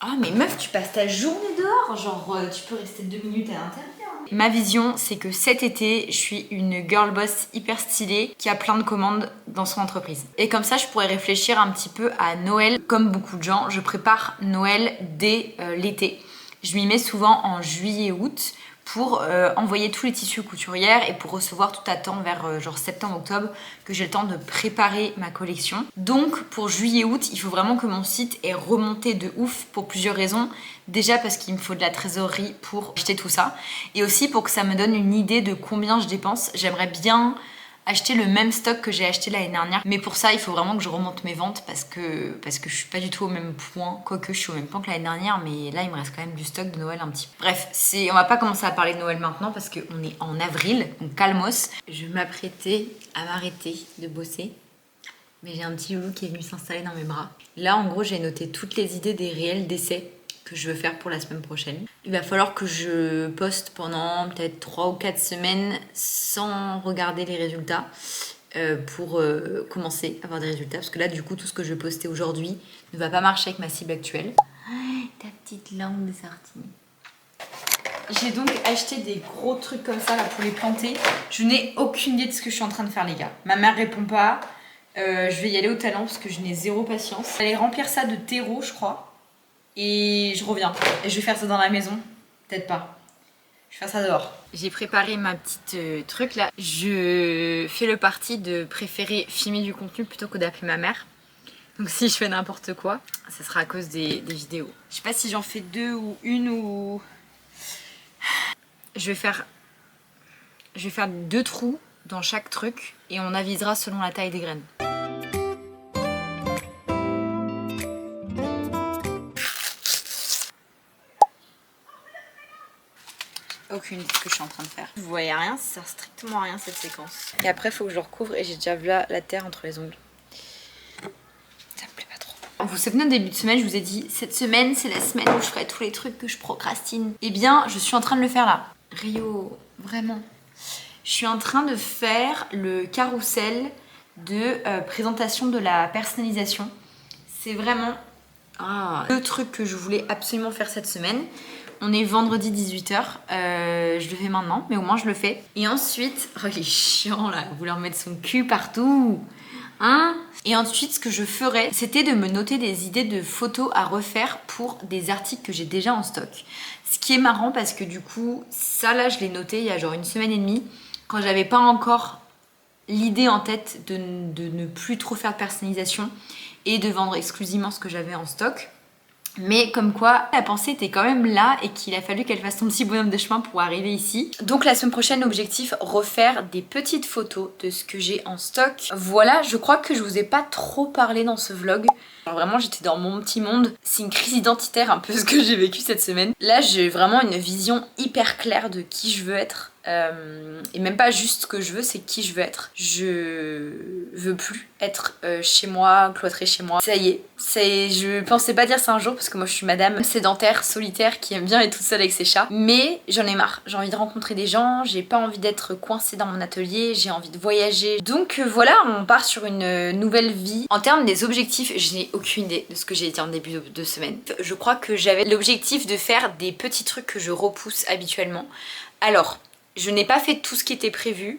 Ah mais meuf, tu passes ta journée dehors, genre tu peux rester 2 minutes à l'intérieur. Ma vision, c'est que cet été, je suis une girl boss hyper stylée qui a plein de commandes dans son entreprise. Et comme ça, je pourrais réfléchir un petit peu à Noël. Comme beaucoup de gens, je prépare Noël dès l'été. Je m'y mets souvent en juillet-août pour envoyer tous les tissus aux couturières et pour recevoir tout à temps vers genre septembre-octobre que j'ai le temps de préparer ma collection. Donc pour juillet-août, il faut vraiment que mon site est remonté de ouf pour plusieurs raisons. Déjà parce qu'il me faut de la trésorerie pour acheter tout ça et aussi pour que ça me donne une idée de combien je dépense. J'aimerais bien acheter le même stock que j'ai acheté l'année dernière. Mais pour ça, il faut vraiment que je remonte mes ventes parce que je suis pas du tout au même point. Quoique je suis au même point que l'année dernière, mais là, il me reste quand même du stock de Noël un petit peu. Bref, on va pas commencer à parler de Noël maintenant parce qu'on est en avril, donc calmos. Je m'apprêtais à m'arrêter de bosser. Mais j'ai un petit loulou qui est venu s'installer dans mes bras. Là, en gros, j'ai noté toutes les idées des réels d'essais que je veux faire pour la semaine prochaine. Il va falloir que je poste pendant peut-être 3 ou 4 semaines sans regarder les résultats pour commencer à avoir des résultats. Parce que là, du coup, tout ce que je vais poster aujourd'hui ne va pas marcher avec ma cible actuelle. Ta petite langue de sartine. J'ai donc acheté des gros trucs comme ça là pour les planter. Je n'ai aucune idée de ce que je suis en train de faire, les gars. Ma mère répond pas. Je vais y aller au talent parce que je n'ai zéro patience. Je vais aller remplir ça de terreau, je crois. Et je reviens. Et je vais faire ça dans la maison. Peut-être pas. Je vais faire ça dehors. J'ai préparé ma petite truc là. Je fais le parti de préférer filmer du contenu plutôt que d'appeler ma mère. Donc si je fais n'importe quoi, ça sera à cause des vidéos. Je sais pas si j'en fais 2 ou une ou... Je vais faire 2 trous dans chaque truc et on avisera selon la taille des graines. Aucune idée de ce que je suis en train de faire. Vous voyez rien, ça sert strictement à rien cette séquence. Et après, il faut que je le recouvre et j'ai déjà vu la terre entre les ongles. Ça me plaît pas trop. Vous vous souvenez, au début de semaine, je vous ai dit cette semaine, c'est la semaine où je ferai tous les trucs que je procrastine. Eh bien, je suis en train de le faire là. Rio, vraiment. Je suis en train de faire le carrousel de présentation de la personnalisation. C'est vraiment le truc que je voulais absolument faire cette semaine. On est vendredi 18h, je le fais maintenant, mais au moins je le fais. Et ensuite, oh il est chiant là, vouloir mettre son cul partout, hein. Et ensuite, ce que je ferais, c'était de me noter des idées de photos à refaire pour des articles que j'ai déjà en stock. Ce qui est marrant parce que du coup, ça là, je l'ai noté il y a genre 1 semaine et demie, quand j'avais pas encore l'idée en tête de ne plus trop faire de personnalisation et de vendre exclusivement ce que j'avais en stock. Mais comme quoi, la pensée était quand même là et qu'il a fallu qu'elle fasse son petit bonhomme de chemin pour arriver ici. Donc la semaine prochaine, objectif, refaire des petites photos de ce que j'ai en stock. Voilà, je crois que je vous ai pas trop parlé dans ce vlog. Alors vraiment, j'étais dans mon petit monde. C'est une crise identitaire un peu ce que j'ai vécu cette semaine. Là, j'ai vraiment une vision hyper claire de qui je veux être. Et même pas juste ce que je veux, c'est qui je veux être. Je veux plus être chez moi, cloîtrée chez moi. Ça y est, je pensais pas dire ça un jour parce que moi je suis madame sédentaire, solitaire, qui aime bien être toute seule avec ses chats. Mais j'en ai marre, j'ai envie de rencontrer des gens, j'ai pas envie d'être coincée dans mon atelier, j'ai envie de voyager. Donc voilà, on part sur une nouvelle vie. En termes des objectifs, je n'ai aucune idée de ce que j'ai dit en début de semaine. Je crois que j'avais l'objectif de faire des petits trucs que je repousse habituellement. Alors, je n'ai pas fait tout ce qui était prévu,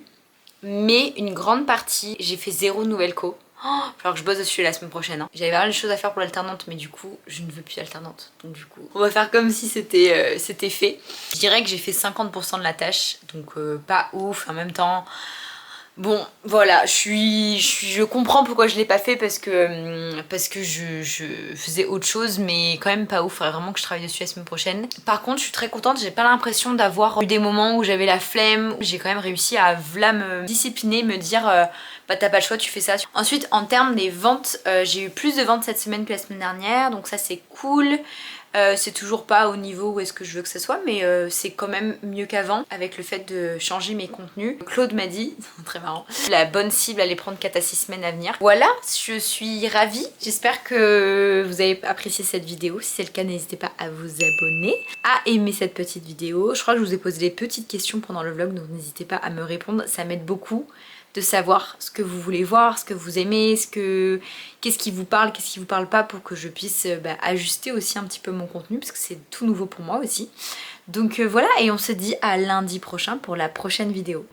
mais une grande partie, j'ai fait 0 nouvelle co. Il va falloir que je bosse dessus la semaine prochaine. Hein. J'avais pas mal de choses à faire pour l'alternante, mais du coup, je ne veux plus d'alternante. Donc du coup, on va faire comme si c'était fait. Je dirais que j'ai fait 50% de la tâche, donc pas ouf. En même temps, bon, voilà, je comprends pourquoi je l'ai pas fait parce que je faisais autre chose, mais quand même pas ouf. Il faudrait vraiment que je travaille dessus la semaine prochaine. Par contre, je suis très contente. J'ai pas l'impression d'avoir eu des moments où j'avais la flemme. J'ai quand même réussi à là me discipliner, me dire bah t'as pas le choix, tu fais ça. Ensuite, en termes des ventes, j'ai eu plus de ventes cette semaine que la semaine dernière, donc ça c'est cool. C'est toujours pas au niveau où est-ce que je veux que ce soit, mais c'est quand même mieux qu'avant avec le fait de changer mes contenus. Claude m'a dit, très marrant, la bonne cible allait prendre 4 à 6 semaines à venir. Voilà, je suis ravie. J'espère que vous avez apprécié cette vidéo. Si c'est le cas, n'hésitez pas à vous abonner, à aimer cette petite vidéo. Je crois que je vous ai posé des petites questions pendant le vlog, donc n'hésitez pas à me répondre, ça m'aide beaucoup de savoir ce que vous voulez voir, ce que vous aimez, qu'est-ce qui vous parle, qu'est-ce qui vous parle pas, pour que je puisse ajuster aussi un petit peu mon contenu parce que c'est tout nouveau pour moi aussi. Donc voilà, et on se dit à lundi prochain pour la prochaine vidéo.